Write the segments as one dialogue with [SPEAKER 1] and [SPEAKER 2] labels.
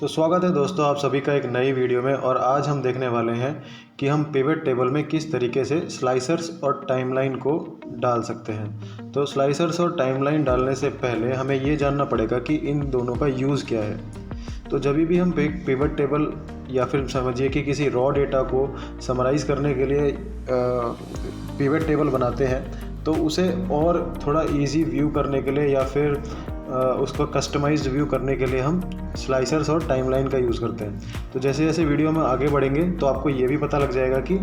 [SPEAKER 1] तो स्वागत है दोस्तों आप सभी का एक नई वीडियो में। और आज हम देखने वाले हैं कि हम पिवट टेबल में किस तरीके से स्लाइसर्स और टाइमलाइन को डाल सकते हैं। तो स्लाइसर्स और टाइमलाइन डालने से पहले हमें ये जानना पड़ेगा कि इन दोनों का यूज़ क्या है। तो जब भी हम पिवट टेबल या फिर समझिए कि किसी रॉ डेटा को समराइज़ करने के लिए पिवट टेबल बनाते हैं, तो उसे और थोड़ा इजी व्यू करने के लिए या फिर उसको कस्टमाइज्ड व्यू करने के लिए हम स्लाइसर्स और टाइमलाइन का यूज़ करते हैं। तो जैसे जैसे वीडियो में आगे बढ़ेंगे तो आपको ये भी पता लग जाएगा कि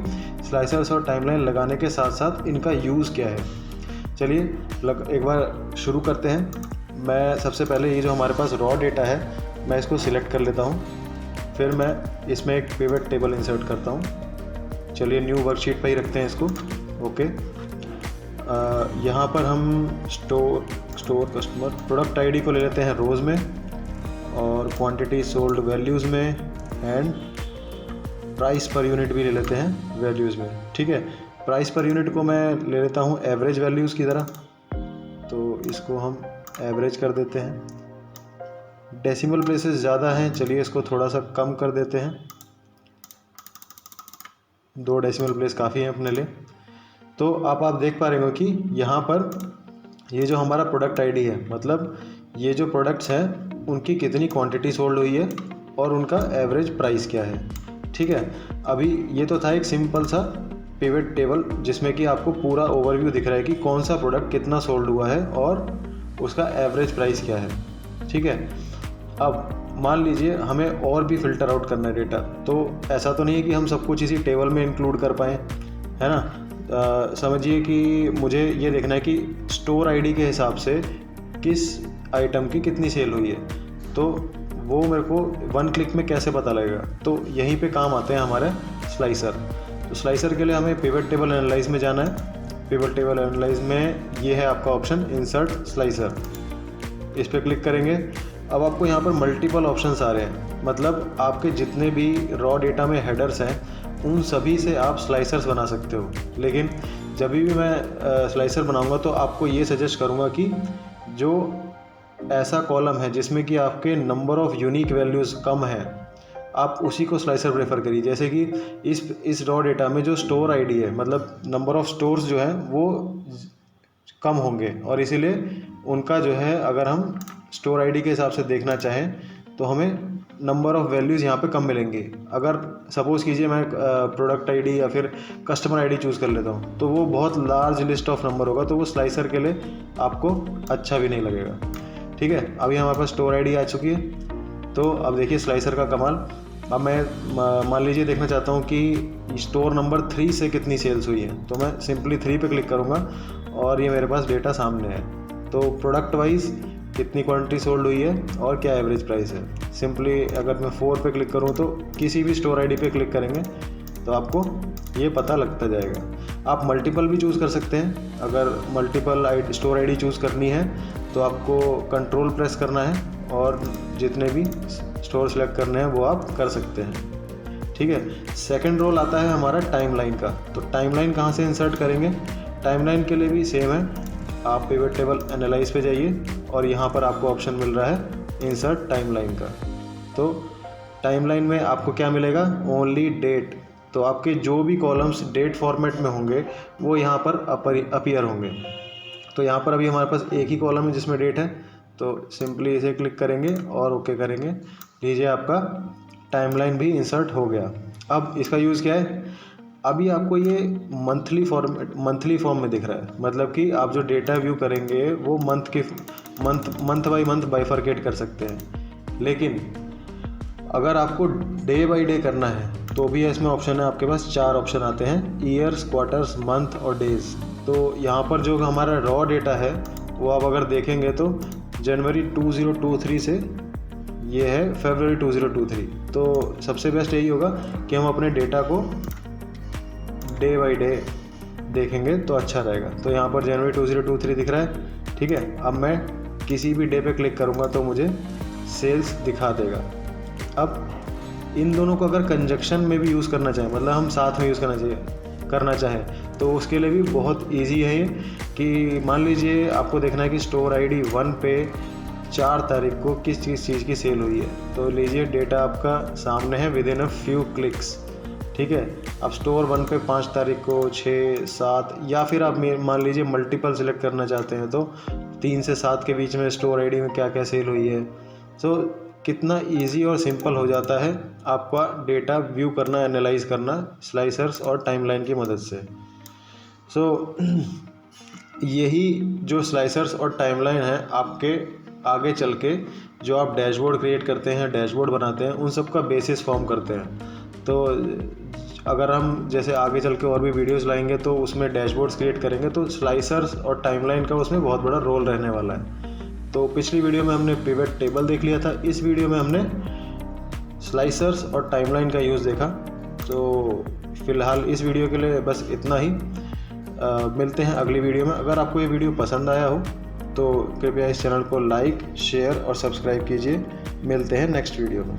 [SPEAKER 1] स्लाइसर्स और टाइमलाइन लगाने के साथ साथ इनका यूज़ क्या है। चलिए एक बार शुरू करते हैं। मैं सबसे पहले ये जो हमारे पास रॉ डेटा है मैं इसको सिलेक्ट कर लेता हूँ, फिर मैं इसमें एक पिवट टेबल इंसर्ट करता हूँ। चलिए न्यू वर्कशीट पर ही रखते हैं इसको। ओके, यहाँ पर हम स्टोर कस्टमर प्रोडक्ट आईडी को ले लेते हैं रोज़ में, और क्वांटिटी सोल्ड वैल्यूज़ में, एंड प्राइस पर यूनिट भी ले लेते हैं वैल्यूज़ में। ठीक है, प्राइस पर यूनिट को मैं ले लेता हूँ एवरेज वैल्यूज़ की तरह, तो इसको हम एवरेज कर देते हैं। डेसिमल प्लेसेस ज़्यादा हैं, चलिए इसको थोड़ा सा कम कर देते हैं। 2 डेसिमल प्लेस काफ़ी हैं अपने लिए। तो आप देख पा रहे हो कि यहाँ पर ये जो हमारा प्रोडक्ट आईडी है, मतलब ये जो प्रोडक्ट्स हैं उनकी कितनी क्वांटिटी सोल्ड हुई है और उनका एवरेज प्राइस क्या है। ठीक है, अभी ये तो था एक सिंपल सा पिवट टेबल जिसमें कि आपको पूरा ओवरव्यू दिख रहा है कि कौन सा प्रोडक्ट कितना सोल्ड हुआ है और उसका एवरेज प्राइस क्या है। ठीक है, अब मान लीजिए हमें और भी फ़िल्टर आउट करना है डेटा, तो ऐसा तो नहीं है कि हम सब कुछ इसी टेबल में इंक्लूड कर पाएँ, है ना। समझिए कि मुझे ये देखना है कि स्टोर आईडी के हिसाब से किस आइटम की कितनी सेल हुई है, तो वो मेरे को 1 क्लिक में कैसे पता लगेगा। तो यहीं पे काम आते हैं हमारे स्लाइसर। तो स्लाइसर के लिए हमें पिवट टेबल एनालाइज में जाना है। पिवट टेबल एनालाइज में ये है आपका ऑप्शन इंसर्ट स्लाइसर, इस पर क्लिक करेंगे। अब आपको यहाँ पर मल्टीपल ऑप्शंस आ रहे हैं, मतलब आपके जितने भी रॉ डेटा में हेडर्स हैं उन सभी से आप स्लाइसर्स बना सकते हो। लेकिन जब भी मैं स्लाइसर बनाऊंगा तो आपको ये सजेस्ट करूंगा कि जो ऐसा कॉलम है जिसमें कि आपके नंबर ऑफ़ यूनिक वैल्यूज़ कम है, आप उसी को स्लाइसर प्रेफर करिए। जैसे कि इस रॉ डेटा में जो स्टोर आईडी है, मतलब नंबर ऑफ़ स्टोर्स जो हैं वो कम होंगे, और इसीलिए उनका जो है अगर हम स्टोर आईडी के हिसाब से देखना चाहें तो हमें नंबर ऑफ़ वैल्यूज़ यहाँ पे कम मिलेंगी। अगर सपोज़ कीजिए मैं प्रोडक्ट आईडी या फिर कस्टमर आईडी चूज़ कर लेता हूँ तो वो बहुत लार्ज लिस्ट ऑफ नंबर होगा, तो वो स्लाइसर के लिए आपको अच्छा भी नहीं लगेगा। ठीक है, अभी हमारे पास स्टोर आईडी आ चुकी है। तो अब देखिए स्लाइसर का कमाल। अब मैं मान लीजिए देखना चाहता हूँ कि स्टोर नंबर 3 से कितनी सेल्स हुई है, तो मैं सिंपली 3 पे क्लिक करूँगा और ये मेरे पास डेटा सामने है। तो प्रोडक्ट वाइज कितनी क्वांटिटी सोल्ड हुई है और क्या एवरेज प्राइस है। सिंपली अगर मैं 4 पे क्लिक करूं तो किसी भी स्टोर आईडी पे क्लिक करेंगे तो आपको ये पता लगता जाएगा। आप मल्टीपल भी चूज़ कर सकते हैं। अगर मल्टीपल स्टोर आईडी चूज़ करनी है तो आपको कंट्रोल प्रेस करना है और जितने भी स्टोर सेलेक्ट करने हैं वो आप कर सकते हैं। ठीक है, सेकेंड रोल आता है हमारा टाइमलाइन का। तो टाइमलाइन कहाँ से इंसर्ट करेंगे। टाइमलाइन के लिए भी सेम है, आप पिवट टेबल एनालाइज पे जाइए और यहाँ पर आपको ऑप्शन मिल रहा है इंसर्ट टाइमलाइन का। तो टाइमलाइन में आपको क्या मिलेगा, ओनली डेट। तो आपके जो भी कॉलम्स डेट फॉर्मेट में होंगे वो यहाँ पर अपीयर होंगे। तो यहाँ पर अभी हमारे पास एक ही कॉलम है जिसमें डेट है, तो सिंपली इसे क्लिक करेंगे और ओके करेंगे। लीजिए आपका टाइमलाइन भी इंसर्ट हो गया। अब इसका यूज़ क्या है, अभी आपको ये मंथली फॉर्म में दिख रहा है, मतलब कि आप जो डेटा व्यू करेंगे वो मंथ बाय मंथ बाइफरकेट कर सकते हैं। लेकिन अगर आपको डे बाय डे करना है तो भी इसमें ऑप्शन है, आपके पास 4 ऑप्शन आते हैं, ईयर्स, क्वार्टर्स, मंथ और डेज। तो यहाँ पर जो हमारा रॉ डेटा है वो आप अगर देखेंगे तो जनवरी 2023 से ये है फरवरी 2023। तो सबसे बेस्ट यही होगा कि हम अपने डेटा को डे बाई डे देखेंगे तो अच्छा रहेगा। तो यहाँ पर जनवरी 2023 दिख रहा है। ठीक है, अब मैं किसी भी डे पे क्लिक करूँगा तो मुझे सेल्स दिखा देगा। अब इन दोनों को अगर कंजक्शन में भी यूज़ करना चाहें, मतलब हम साथ में यूज़ करना चाहें तो उसके लिए भी बहुत इजी है ये। कि मान लीजिए आपको देखना है कि स्टोर आईडी 1 पे 4 तारीख को किस चीज़ की सेल हुई है। तो लीजिए डेटा आपका सामने है with in a few clicks, ठीक है। अब स्टोर 1 पे 5 तारीख को, 6, 7 या फिर आप मान लीजिए मल्टीपल सिलेक्ट करना चाहते हैं तो 3 से 7 के बीच में स्टोर आईडी में क्या क्या सेल हुई है। तो कितना इजी और सिंपल हो जाता है आपका डेटा व्यू करना, एनालाइज करना स्लाइसर्स और टाइमलाइन की मदद से। सो यही जो स्लाइसर्स और टाइमलाइन है आपके आगे चल के जो आप डैशबोर्ड क्रिएट करते हैं, डैशबोर्ड बनाते हैं, उन सब का बेसिस फॉर्म करते हैं। तो अगर हम जैसे आगे चल के और भी वीडियोस लाएंगे तो उसमें डैशबोर्ड्स क्रिएट करेंगे तो स्लाइसर्स और टाइमलाइन का उसमें बहुत बड़ा रोल रहने वाला है। तो पिछली वीडियो में हमने पिवट टेबल देख लिया था, इस वीडियो में हमने स्लाइसर्स और टाइमलाइन का यूज़ देखा। तो फ़िलहाल इस वीडियो के लिए बस इतना ही। मिलते हैं अगली वीडियो में। अगर आपको ये वीडियो पसंद आया हो तो कृपया इस चैनल को लाइक, शेयर और सब्सक्राइब कीजिए। मिलते हैं नेक्स्ट वीडियो में।